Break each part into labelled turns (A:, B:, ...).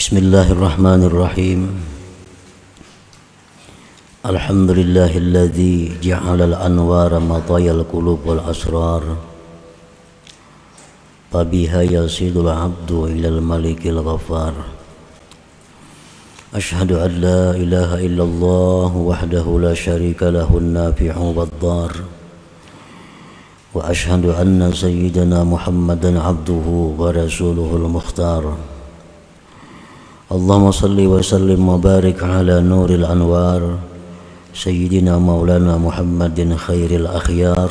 A: Bismillahirrahmanirrahim. Alhamdulillahilladzi ja'alal anwara matayal qulub wal asrar. Fabiha yasidul abdu ilal malikil ghafar. Ashhadu an la ilaha illallah wahdahu la syarika lahun nafi'u wad-dar. Wa ashhadu anna sayyidana Muhammadan abduhu wa rasuluhul mukhtar. Allahumma salli wa sallim wa barik ala nuril anwar Sayyidina maulana Muhammadin khairil akhyar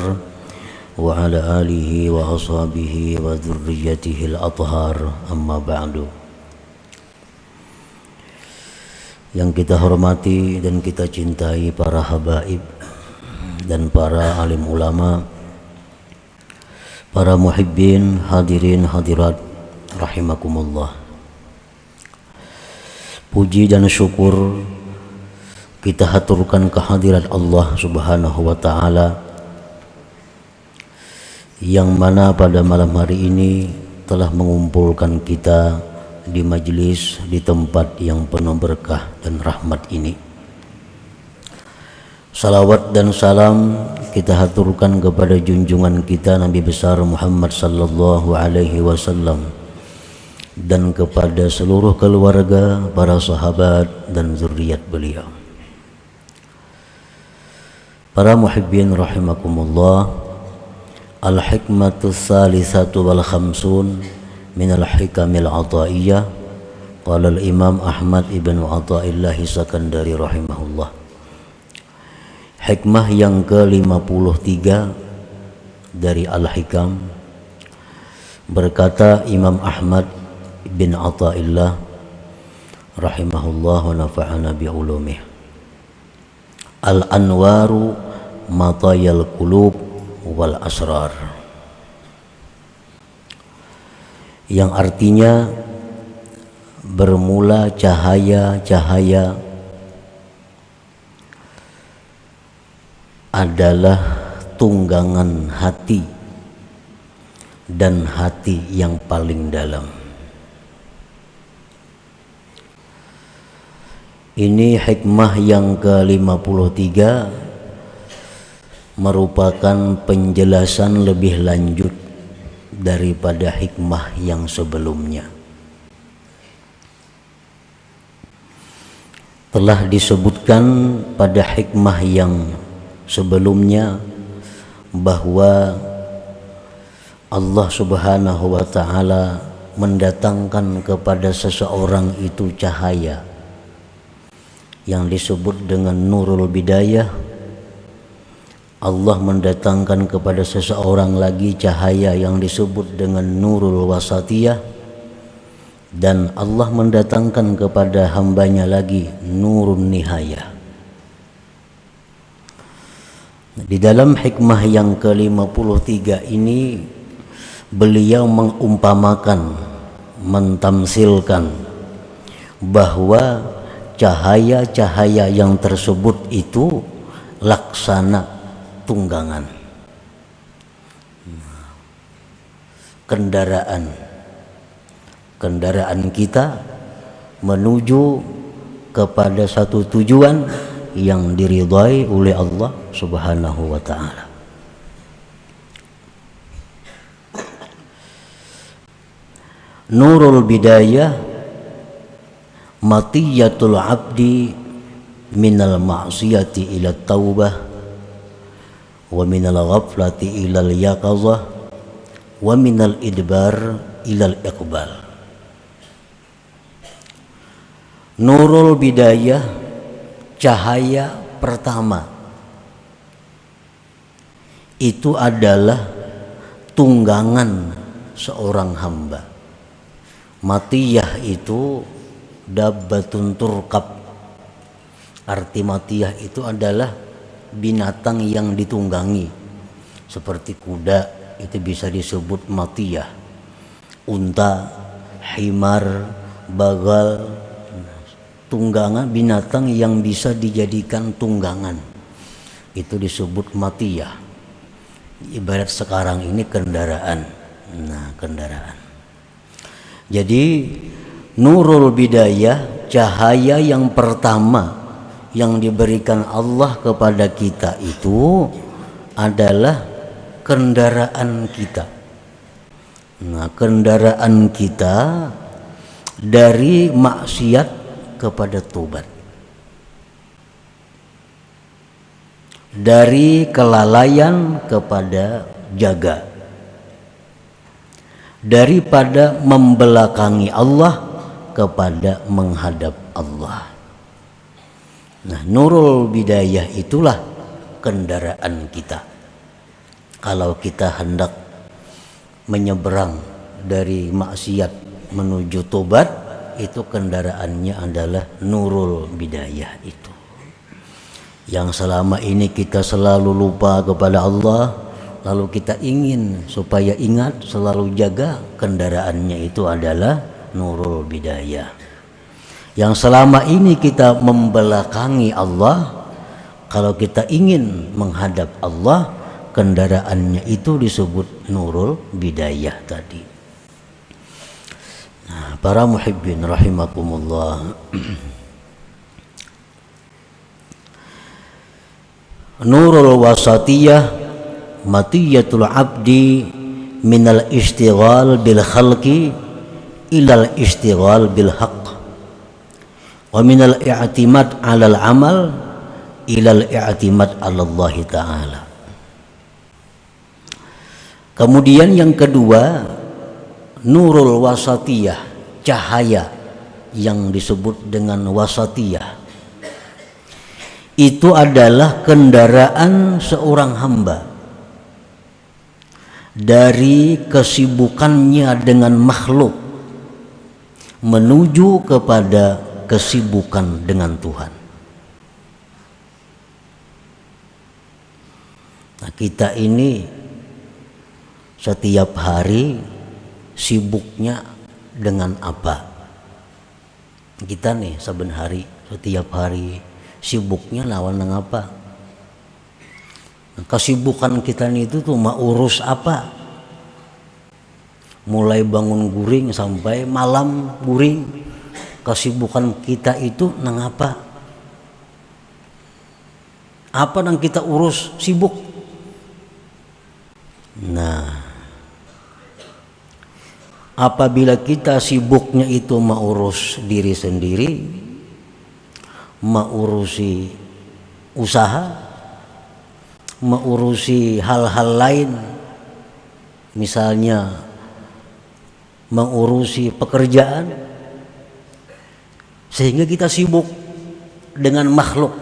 A: wa ala alihi wa ashabihi wa dhurriyyatihil athhar, amma ba'du. Yang kita hormati dan kita cintai para habaib dan para alim ulama, para muhibbin, hadirin hadirat rahimakumullah. Puji dan syukur kita haturkan kehadirat Allah Subhanahu wa ta'ala, yang mana pada malam hari ini telah mengumpulkan kita di majlis, di tempat yang penuh berkah dan rahmat ini. Salawat dan salam kita haturkan kepada junjungan kita Nabi besar Muhammad sallallahu alaihi wasallam dan kepada seluruh keluarga, para sahabat dan zuriat beliau. Para muhibbin rahimakumullah, al-hikmatu tsalitsatu wal khamsun min al-hikamil ataiyah, qala al-imam Ahmad ibn Athaillah Sakandari rahimahullah. Hikmah yang ke-53 dari al-hikam, berkata Imam Ahmad bin Athaillah rahimahullah wa nafa'ana bi ulumih, al-anwaru matayal qulub wal asrar, yang artinya bermula cahaya-cahaya adalah tunggangan hati dan hati yang paling dalam. Ini hikmah yang ke-53 merupakan penjelasan lebih lanjut daripada hikmah yang sebelumnya. Telah disebutkan pada hikmah yang sebelumnya bahwa Allah Subhanahu wa ta'ala mendatangkan kepada seseorang itu cahaya yang disebut dengan nurul bidayah. Allah mendatangkan kepada seseorang lagi cahaya yang disebut dengan nurul wasatiyah, dan Allah mendatangkan kepada hambanya lagi nurun nihayah. Di dalam hikmah yang ke-53 ini beliau mengumpamakan, mentamsilkan bahwa cahaya-cahaya yang tersebut itu laksana tunggangan, kendaraan kita menuju kepada satu tujuan yang diridhai oleh Allah Subhanahu wa ta'ala. Nurul bidayah matiyatul abdi minal ma'siyati ila taubah wa minal ghaflati ilal yaqazah wa minal idbar ilal iqbal. Nurul bidayah, cahaya pertama, itu adalah tunggangan seorang hamba. Matiyah itu dabbatun turkab. Arti matiyah itu adalah binatang yang ditunggangi. Seperti kuda itu bisa disebut matiyah, unta, himar, bagal, tunggangan, binatang yang bisa dijadikan tunggangan, itu disebut matiyah. Ibarat sekarang ini kendaraan. Nah, kendaraan. Jadi Nurul bidayah, cahaya yang pertama yang diberikan Allah kepada kita itu adalah kendaraan kita. Nah, kendaraan kita dari maksiat kepada tobat, dari kelalaian kepada jaga, daripada membelakangi Allah kepada menghadap Allah. Nah, nurul bidayah itulah kendaraan kita. Kalau kita hendak menyeberang dari maksiat menuju tobat, itu kendaraannya adalah nurul bidayah itu. Yang selama ini kita selalu lupa kepada Allah, lalu kita ingin supaya ingat, selalu jaga, kendaraannya itu adalah nurul bidayah. Yang selama ini kita membelakangi Allah, kalau kita ingin menghadap Allah, kendaraannya itu disebut nurul bidayah tadi. Nah, para muhibbin rahimakumullah, nurul wasatiyah matiyatul abdi minal istighal bil khalqi ilal istighal bil haqq wa minal i'timad alal amal ilal i'timad ala Allah ta'ala. Kemudian yang kedua, nurul wasatiyah, cahaya yang disebut dengan wasatiyah, itu adalah kendaraan seorang hamba dari kesibukannya dengan makhluk menuju kepada kesibukan dengan Tuhan. Nah, kita ini setiap hari sibuknya dengan apa? Kita nih saben hari, setiap hari sibuknya lawan dengan apa? Kesibukan kita nih itu tuh mau urus apa? Mulai bangun guring sampai malam guring, kesibukan kita itu nang apa? Apa yang kita urus sibuk? Nah, apabila kita sibuknya itu mengurus diri sendiri, mengurusi usaha, mengurusi hal-hal lain, misalnya mengurusi pekerjaan, sehingga kita sibuk dengan makhluk.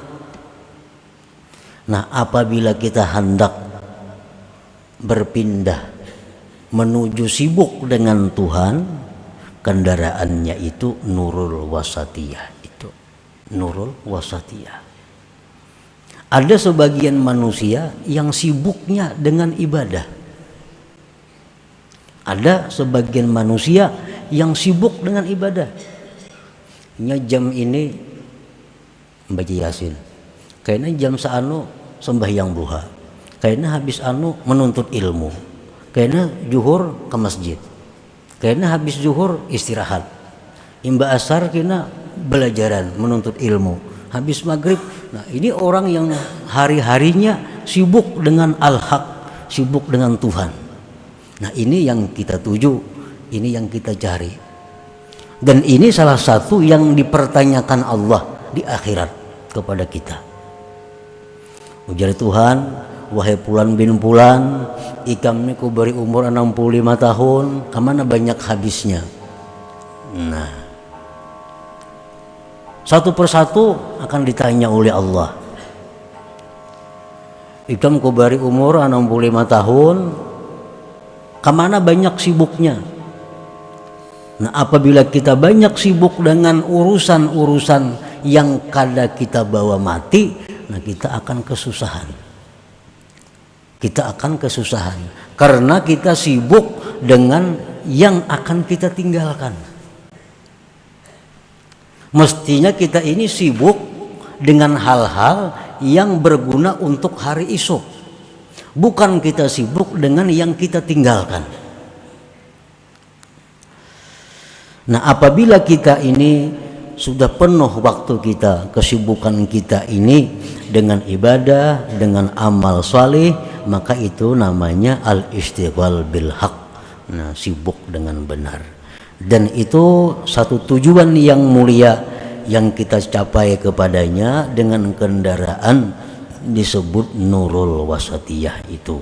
A: Nah, apabila kita hendak berpindah menuju sibuk dengan Tuhan, kendaraannya itu nurul wasatiyah, itu nurul wasatiyah. Ada sebagian manusia yang sibuknya dengan ibadah, ada sebagian manusia yang sibuk dengan ibadah. Jam ini membaca Yasin, kayaknya jam seanu sembahyang duha, kayaknya habis anu menuntut ilmu, kayaknya zuhur ke masjid, kayaknya habis zuhur istirahat, imba asar kena belajaran menuntut ilmu, habis maghrib. Nah, ini orang yang hari-harinya sibuk dengan al-haq, sibuk dengan Tuhan. Nah, ini yang kita tuju, ini yang kita cari, dan ini salah satu yang dipertanyakan Allah di akhirat kepada kita. Ujar Tuhan, wahai Fulan bin Fulan, ikam ini ku beri umur 65 tahun, kemana banyak habisnya? Nah, satu persatu akan ditanya oleh Allah. Ikam ku beri umur 65 tahun, kemana banyak sibuknya? Nah, apabila kita banyak sibuk dengan urusan-urusan yang kada kita bawa mati, nah kita akan kesusahan. Kita akan kesusahan karena kita sibuk dengan yang akan kita tinggalkan. Mestinya kita ini sibuk dengan hal-hal yang berguna untuk hari esok, bukan kita sibuk dengan yang kita tinggalkan. Nah, apabila kita ini sudah penuh waktu kita, kesibukan kita ini dengan ibadah, dengan amal saleh, maka itu namanya al-istighfar bil haq. Nah, sibuk dengan benar. Dan itu satu tujuan yang mulia yang kita capai kepadanya dengan kendaraan disebut nurul wasatiyah itu.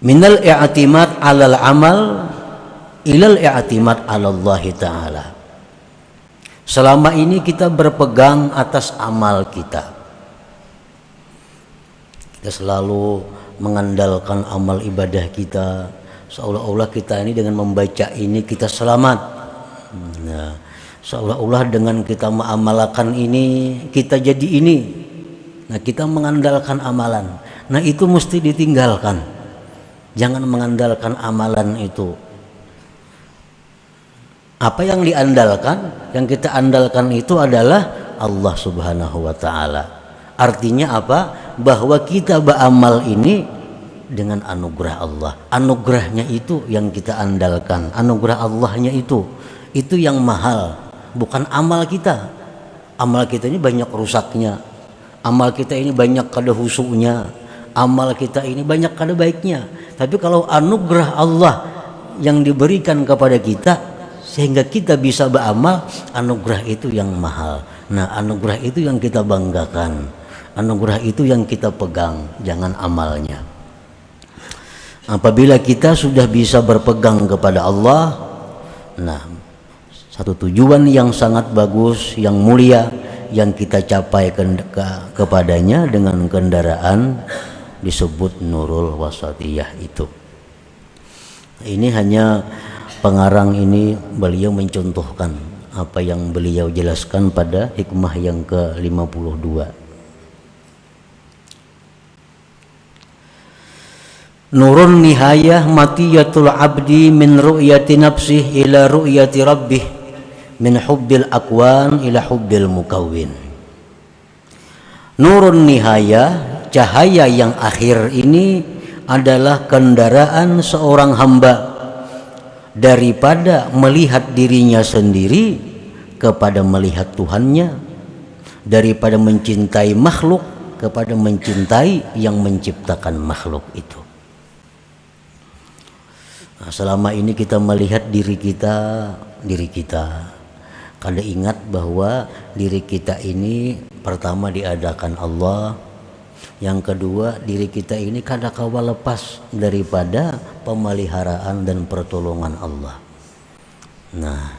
A: Minal i'timad 'alal amal ilal i'timad 'ala Allah taala. Selama ini kita berpegang atas amal kita. Kita selalu mengandalkan amal ibadah kita, seolah-olah kita ini dengan membaca ini kita selamat. Nah, seolah-olah dengan kita mengamalkan ini kita jadi ini. Nah, kita mengandalkan amalan. Nah, itu mesti ditinggalkan. Jangan mengandalkan amalan itu. Apa yang diandalkan, yang kita andalkan itu adalah Allah Subhanahu wa taala. Artinya apa? Bahwa kita beramal ini dengan anugerah Allah. Anugerahnya itu yang kita andalkan. Anugerah Allahnya itu yang mahal, bukan amal kita. Amal kita ini banyak rusaknya. Amal kita ini banyak kada husuknya. Amal kita ini banyak kada baiknya. Tapi kalau anugerah Allah yang diberikan kepada kita sehingga kita bisa beramal, anugerah itu yang mahal. Nah, anugerah itu yang kita banggakan. Anugerah itu yang kita pegang, jangan amalnya. Apabila kita sudah bisa berpegang kepada Allah, nah, satu tujuan yang sangat bagus, yang mulia yang kita capai kepadanya dengan kendaraan disebut nurul wasatiyah itu. Ini hanya pengarang ini beliau mencontohkan apa yang beliau jelaskan pada hikmah yang ke-52. Nurun nihayah matiyatul abdi min ru'yati nafsih ila ru'yati rabbih min hubbil akwan ila hubbil mukawwin. Nurun nihayah, cahaya yang akhir ini adalah kendaraan seorang hamba daripada melihat dirinya sendiri kepada melihat Tuhannya, daripada mencintai makhluk kepada mencintai yang menciptakan makhluk itu. Nah, selama ini kita melihat diri kita, kada ingat bahwa diri kita ini pertama diadakan Allah. Yang kedua, diri kita ini kada kawa lepas daripada pemeliharaan dan pertolongan Allah. Nah,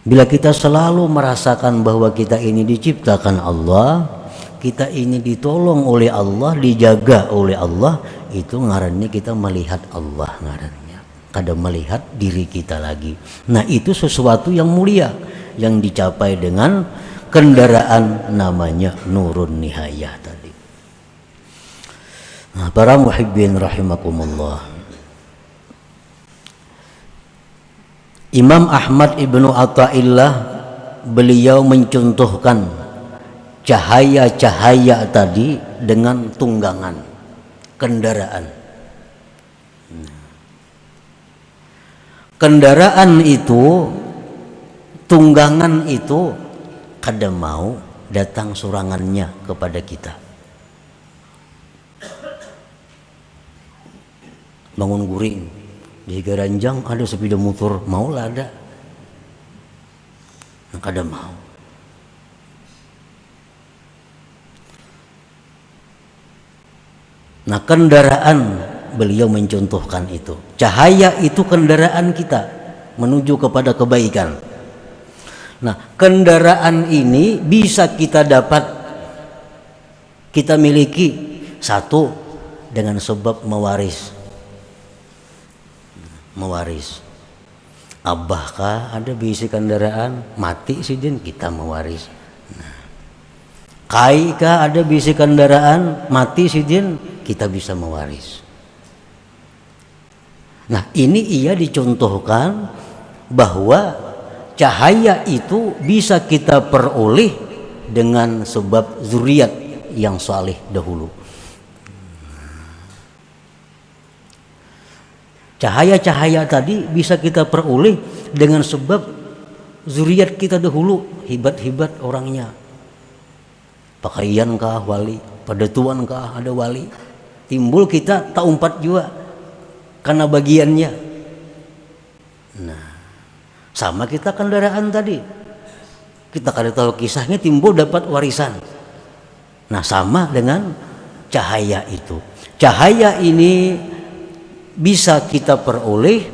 A: bila kita selalu merasakan bahwa kita ini diciptakan Allah, kita ini ditolong oleh Allah, dijaga oleh Allah, itu ngarannya kita melihat Allah ngarannya. Kada melihat diri kita lagi. Nah, itu sesuatu yang mulia yang dicapai dengan kendaraan namanya nurun nihayah tadi. Nah, para muhibbin rahimakumullah, Imam Ahmad Ibnu Athaillah beliau mencontohkan cahaya-cahaya tadi dengan tunggangan kendaraan. Kendaraan itu, tunggangan itu kada mau datang surangannya kepada kita. Bangun guring di Garanjang ada sepeda motor, mau lah ada, kada mau. Nah, kendaraan beliau mencontohkan itu. Cahaya itu kendaraan kita menuju kepada kebaikan. Nah, kendaraan ini bisa kita dapat, kita miliki satu dengan sebab mewaris. Abah kah ada bisi kendaraan, mati sidin kita mewaris. Nah, kai kah ada bisi kendaraan, mati sidin kita bisa mewaris. Nah, ini ia dicontohkan bahwa cahaya itu bisa kita peroleh dengan sebab zuriat yang saleh dahulu. Cahaya-cahaya tadi bisa kita peroleh dengan sebab zuriat kita dahulu hebat-hebat orangnya. Pakaian kah wali, padatuan kah ada wali. Timbul kita tak umpat juga karena bagiannya. Nah, sama kita kendaraan tadi. Kita kada tahu kisahnya timbul dapat warisan. Nah, sama dengan cahaya itu. Cahaya ini bisa kita peroleh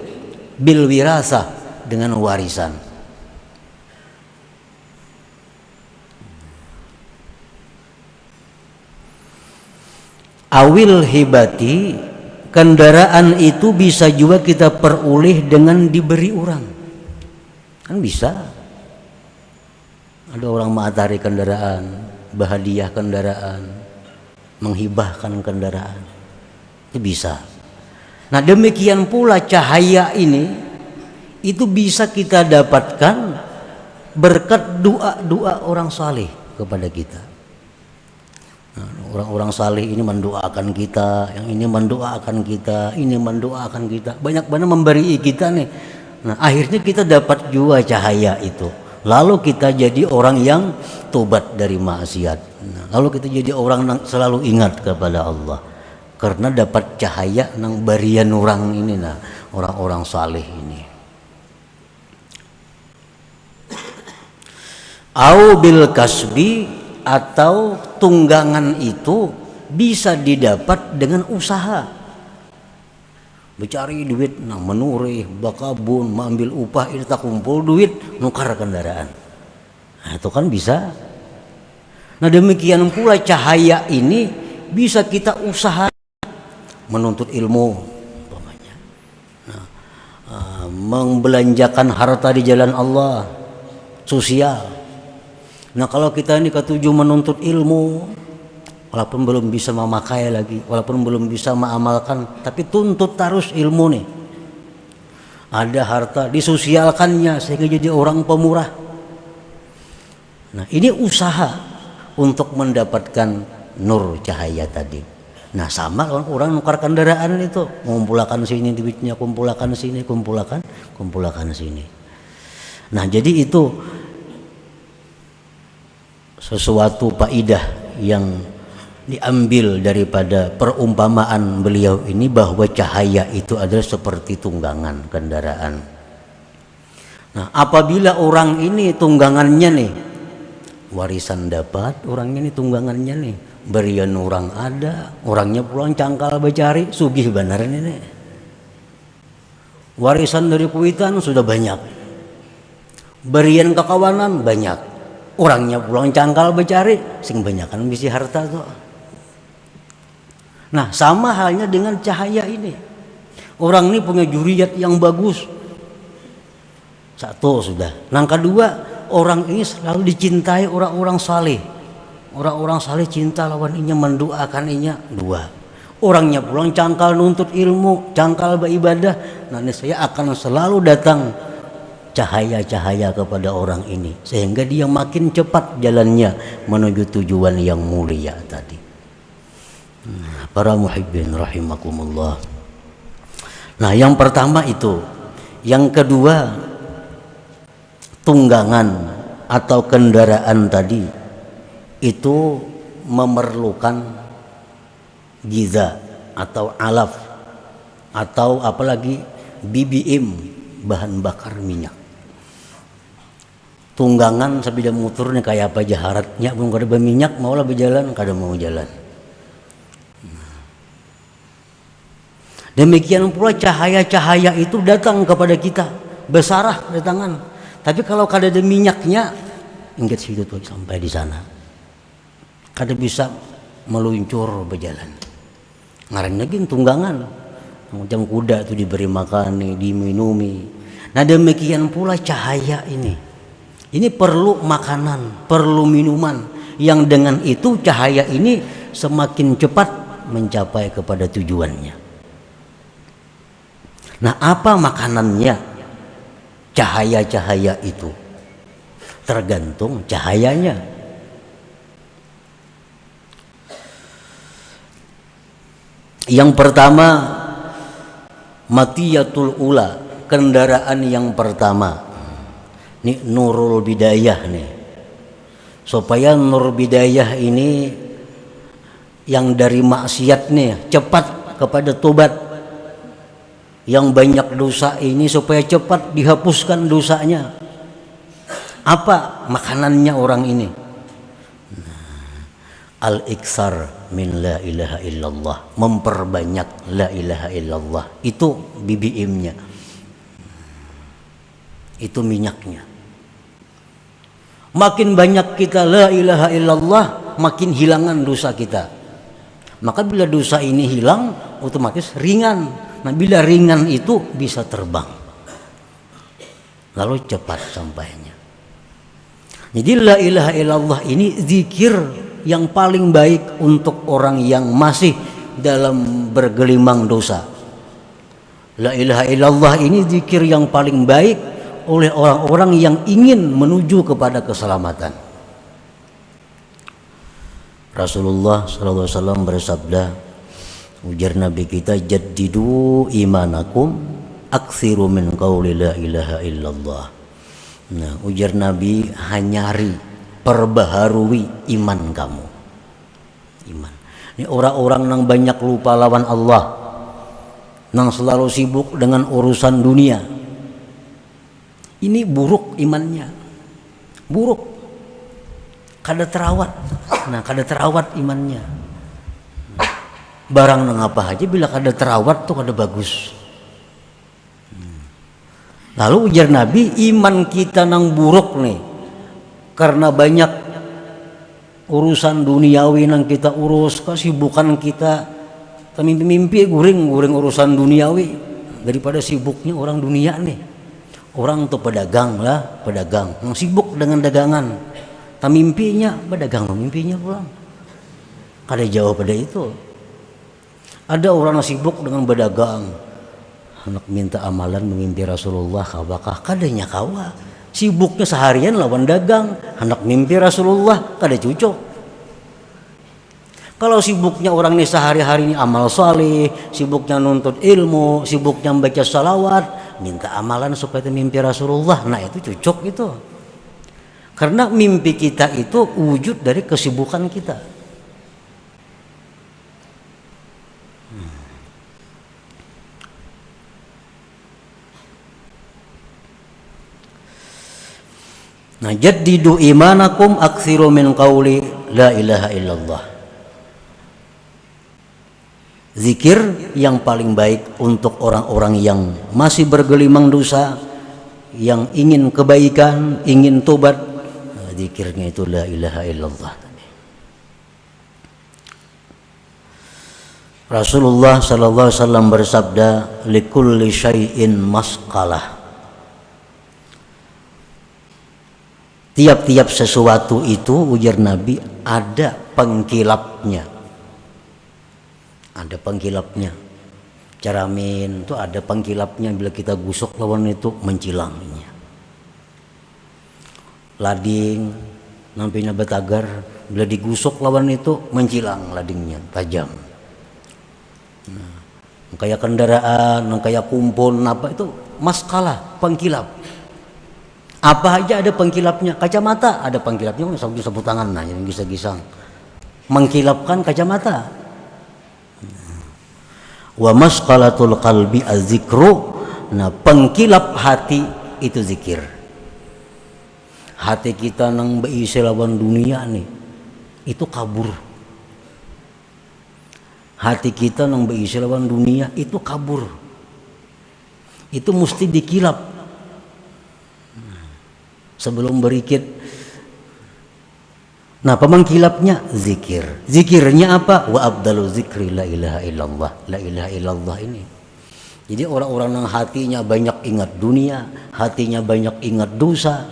A: bil wirasah dengan warisan. Awil hibati, kendaraan itu bisa juga kita peroleh dengan diberi orang. Kan bisa. Ada orang mengantari kendaraan, berhadiah kendaraan, menghibahkan kendaraan. Itu bisa. Nah, demikian pula cahaya ini itu bisa kita dapatkan berkat doa-doa orang saleh kepada kita. Nah, orang-orang saleh ini mendoakan kita, yang ini mendoakan kita, ini mendoakan kita, banyak banget memberi kita nih. Nah, akhirnya kita dapat juga cahaya itu. Lalu kita jadi orang yang tobat dari maksiat. Nah, lalu kita jadi orang yang selalu ingat kepada Allah karena dapat cahaya nang barian orang ini, nah orang-orang saleh ini. Au bil kasbi, atau tunggangan itu bisa didapat dengan usaha. Mencari duit, nah menurih, bakabun, mengambil upah, ini tak kumpul duit, nukar kendaraan. Nah, itu kan bisa. Nah, demikian pula cahaya ini bisa kita usaha menuntut ilmu, umpamanya. Nah, membelanjakan harta di jalan Allah, sosial. Nah, kalau kita ini ketujuh menuntut ilmu, walaupun belum bisa memakai lagi, walaupun belum bisa mengamalkan, tapi tuntut terus ilmu nih. Ada harta disosialkannya sehingga jadi orang pemurah. Nah, ini usaha untuk mendapatkan nur cahaya tadi. Nah, sama orang nukar kendaraan itu, mengumpulkan sini duitnya, kumpulkan sini, kumpulkan sini. Nah, jadi itu sesuatu faidah yang diambil daripada perumpamaan beliau ini, bahwa cahaya itu adalah seperti tunggangan kendaraan. Nah, apabila orang ini tunggangannya nih, warisan dapat, orangnya ini tunggangannya nih, berian orang ada, orangnya pulang cangkal becari, sugih benar ini. Warisan dari kuitan sudah banyak, berian kekawanan banyak, orangnya pulang cangkal becari, sing banyakan bisi harta tuh. Nah, sama halnya dengan cahaya ini. Orang ini punya juriat yang bagus, satu sudah. Yang kedua, orang ini selalu dicintai orang-orang saleh. Orang-orang saleh cinta lawan inya, mendoakan inya. Dua, orangnya pulang cangkal nuntut ilmu, cangkal beribadah. Nah, saya akan selalu datang cahaya-cahaya kepada orang ini, sehingga dia makin cepat jalannya menuju tujuan yang mulia tadi. Para muhibbin rahimakumullah. Nah, yang pertama itu. Yang kedua, tunggangan atau kendaraan tadi itu memerlukan giza atau alaf, atau apalagi BBM, bahan bakar minyak. Tunggangan sabida motornya kayak apa jaharatnya, belum kada berminyak maulah berjalan, kada mau jalan. Demikian pula cahaya-cahaya itu datang kepada kita, besarah datangan. Tapi kalau kada ada minyaknya, ingat situ tuh sampai di sana, kada bisa meluncur berjalan. Ngaran lagi tunggangan, macam kuda itu diberi makan, diminumi. Nah, demikian pula cahaya ini. Ini perlu makanan, perlu minuman, yang dengan itu cahaya ini semakin cepat mencapai kepada tujuannya. Nah, apa makanannya cahaya-cahaya itu? Tergantung cahayanya. Yang pertama, Matiyatul ula, kendaraan yang pertama. Ini nurul bidayah nih. Supaya nur bidayah ini yang dari maksiat nih cepat kepada tobat. Yang banyak dosa ini supaya cepat dihapuskan dosanya. Apa makanannya orang ini? Al-iksar min la ilaha illallah, memperbanyak la ilaha illallah. Itu BBM-nya, itu minyaknya. Makin banyak kita la ilaha illallah, makin hilangan dosa kita. Maka bila dosa ini hilang, otomatis ringan. Nah bila ringan itu bisa terbang, lalu cepat sampainya. Jadi la ilaha illallah ini zikir yang paling baik untuk orang yang masih dalam bergelimang dosa. La ilaha illallah ini zikir yang paling baik oleh orang-orang yang ingin menuju kepada keselamatan. Rasulullah SAW bersabda, ujar Nabi kita, jaddidu imanakum aksiru min qawli la ilaha illallah. Nah, ujar Nabi, hanyari, perbaharui iman kamu. Iman. Ini orang-orang yang banyak lupa lawan Allah, yang selalu sibuk dengan urusan dunia. Ini buruk imannya, buruk. Kada terawat. Nah, kada terawat imannya. Barang nang apa aja bila kada terawat tuh kada bagus. Lalu ujar Nabi, iman kita nang buruk nih karena banyak urusan duniawi nang kita urus, kesibukan kita, mimpi-mimpi guring urusan duniawi daripada sibuknya orang dunia nih. Orang tuh pedagang lah, pedagang yang sibuk dengan dagangan, mimpinya pedagang, mimpinya pulang. Kada jauh pada itu. Ada orang yang sibuk dengan berdagang, hendak minta amalan memimpi Rasulullah, kawakah kadanya kawa. Sibuknya seharian lawan dagang, hendak mimpi Rasulullah, kada cocok. Kalau sibuknya orang ini sehari-hari ini amal saleh, sibuknya nuntut ilmu, sibuknya membaca salawat, minta amalan supaya mimpi Rasulullah, nah itu cocok itu. Karena mimpi kita itu wujud dari kesibukan kita. Nah, jaddidu imanakum aksiru min qawli la ilaha illallah. Zikir yang paling baik untuk orang-orang yang masih bergelimang dosa, yang ingin kebaikan, ingin tobat, zikirnya itu la ilaha illallah. Rasulullah sallallahu alaihi wasallam bersabda, likulli syai'in masqalah. Tiap-tiap sesuatu itu, ujar Nabi, ada pengkilapnya. Ada pengkilapnya. Caramin itu ada pengkilapnya, bila kita gusok lawan itu mencilangnya. Lading nampinya betagar, bila digusok lawan itu mencilang ladingnya, tajam. Nah, kayak kendaraan, kayak kumpul, apa itu maskalah, pengkilap. Apa aja ada pengkilapnya. Kacamata ada pengkilapnya, sampai sapu tangan, nah yang gisang-gisang mengkilapkan kacamata. Wa masqalatul qalbi az-zikru. Nah, pengkilap hati itu zikir. Hati kita nang beisi lawan dunia nih, itu kabur. Hati kita nang beisi lawan dunia itu kabur. Itu mesti dikilap. Sebelum berikit. Nah, pemangkilapnya zikir. Zikirnya apa? Wa abdalu zikri la ilaha illallah. La ilaha illallah ini. Jadi orang-orang yang hatinya banyak ingat dunia, hatinya banyak ingat dosa,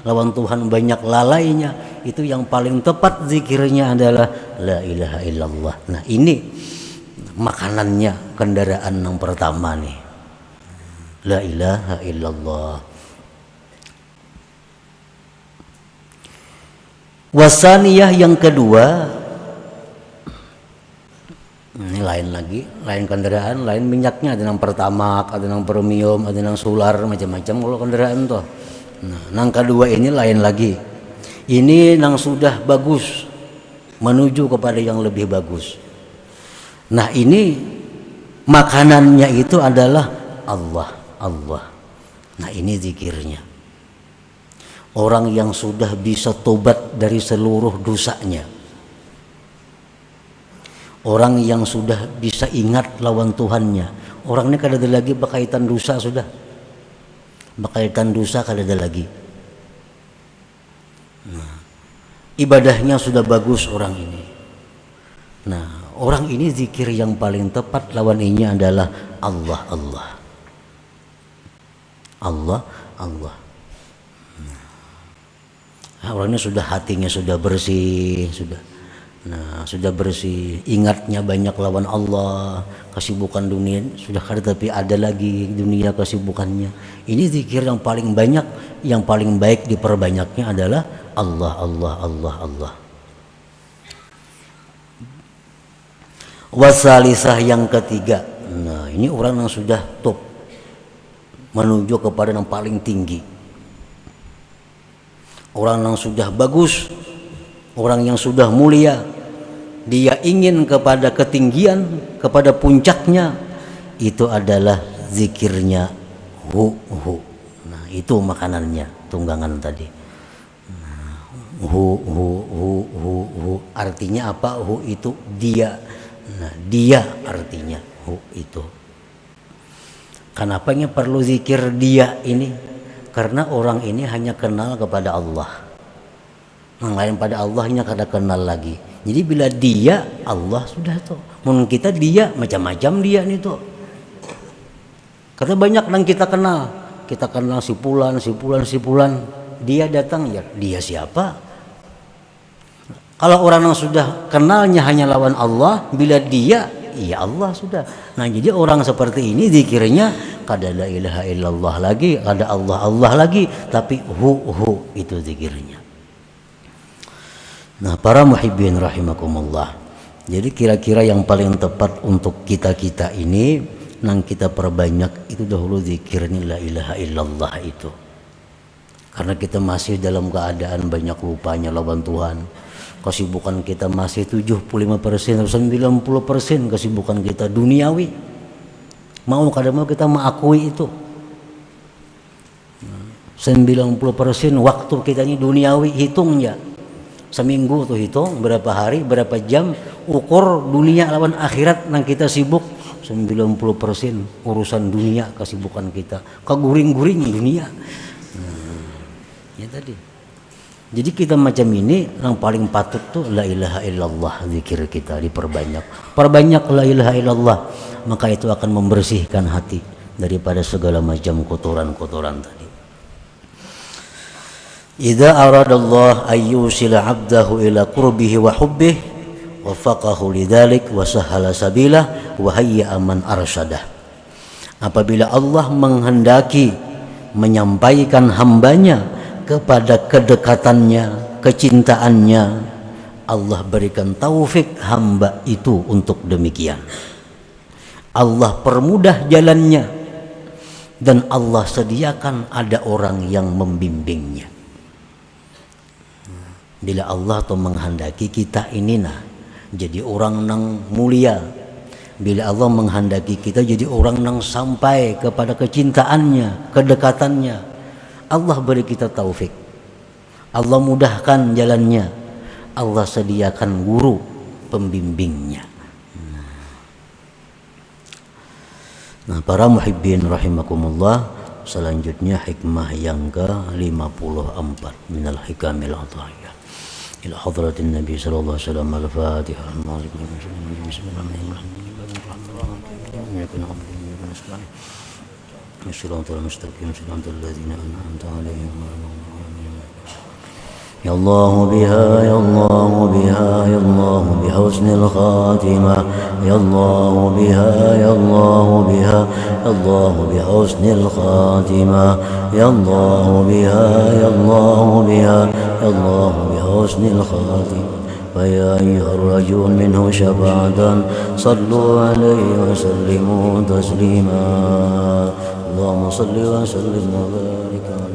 A: lawan Tuhan banyak lalainya, itu yang paling tepat zikirnya adalah la ilaha illallah. Nah, ini makanannya, kendaraan yang pertama nih. La ilaha illallah. Wasaniyah yang kedua, Ini lain lagi, lain kendaraan, lain minyaknya, ada yang pertamak, ada yang premium, ada yang solar, macam-macam kalau kendaraan tuh. Nah, yang kedua ini lain lagi. Ini yang sudah bagus menuju kepada yang lebih bagus. Nah, ini makanannya itu adalah Allah, Allah. Nah, ini zikirnya. Orang yang sudah bisa tobat dari seluruh dosanya. Orang yang sudah bisa ingat lawan Tuhannya. Orang ini kada ada lagi berkaitan dosa sudah. Berkaitan dosa kada ada lagi. Nah, ibadahnya sudah bagus orang ini. Nah, orang ini zikir yang paling tepat lawan ini adalah Allah, Allah. Allah, Allah. Nah, orang ini sudah hatinya sudah bersih, sudah. Nah, sudah bersih, ingatnya banyak lawan Allah, kesibukan dunia sudah kada tapi ada lagi dunia kesibukannya. Ini zikir yang paling banyak, yang paling baik diperbanyaknya adalah Allah, Allah, Allah, Allah. Wasalisah yang ketiga. Nah, ini orang yang sudah top menuju kepada yang paling tinggi. Orang yang sudah bagus, orang yang sudah mulia, dia ingin kepada ketinggian, kepada puncaknya, itu adalah zikirnya hu. Nah, itu makanannya, tunggangan tadi. Nah, hu. Artinya apa? Hu itu dia. Nah, dia artinya hu itu. Kenapanya perlu zikir dia ini? Karena orang ini hanya kenal kepada Allah. Yang lain pada Allahnya kada kenal lagi. Jadi bila dia Allah sudah tuh. Mun kita dia macam-macam dia nih tuh. Karena banyak yang kita kenal. Kita kenal si Fulan. Dia datang ya, dia siapa? Kalau orang yang sudah kenalnya hanya lawan Allah, bila dia iya Allah sudah. Nah, jadi orang seperti ini zikirnya kada la ilaha illallah lagi, kada Allah Allah lagi, tapi hu itu zikirnya. Nah, para muhibbin rahimakumullah. Jadi kira-kira yang paling tepat untuk kita-kita ini nang kita perbanyak itu dahulu zikirnya la ilaha illallah itu. Karena kita masih dalam keadaan banyak lupanya lawan Tuhan. Kesibukan kita masih 75% atau 90% kesibukan kita duniawi. Mau kada mau kita mengakui itu. 90% waktu kita ini duniawi, hitungnya. Seminggu tuh hitung berapa hari, berapa jam, ukur dunia lawan akhirat yang kita sibuk. 90% urusan dunia kesibukan kita, keguring-guring dunia. Ya tadi. Jadi kita macam ini yang paling patut tuh la ilaha illallah, zikir kita diperbanyak. Perbanyak la ilaha illallah, maka itu akan membersihkan hati daripada segala macam kotoran-kotoran tadi. Idza aradallah ayyusila 'abdahu ila qurbihi wa hubbihi wafaqahu lidzalik wa sahala sabilah wa hayya man arsyadah. Apabila Allah menghendaki menyampaikan hambanya kepada kedekatannya, kecintaannya, Allah berikan taufik hamba itu untuk demikian. Allah permudah jalannya dan Allah sediakan ada orang yang membimbingnya. Bila Allah tuh menghendaki kita ini jadi orang nang mulia, bila Allah menghendaki kita jadi orang nang sampai kepada kecintaannya, kedekatannya, Allah beri kita taufik, Allah mudahkan jalannya, Allah sediakan guru pembimbingnya. Nah, para muhibbin rahimakumullah, selanjutnya hikmah yang ke-54 minal hikamil adhiyah ila hadratin Nabi sallallahu alaihi wasallam. Al-Fatihah. يا الله بها يا الله بها يا الله بحسن الخاتمة يا الله بها يا الله بها يا الله بحسن الخاتمة يا الله بها يا الله بها يا الله بحسن الخاتمة فيا أيها الرجل منه شفاعة صلوا عليه وسلموا تسليما اللهم صل وسلم وبارك عليه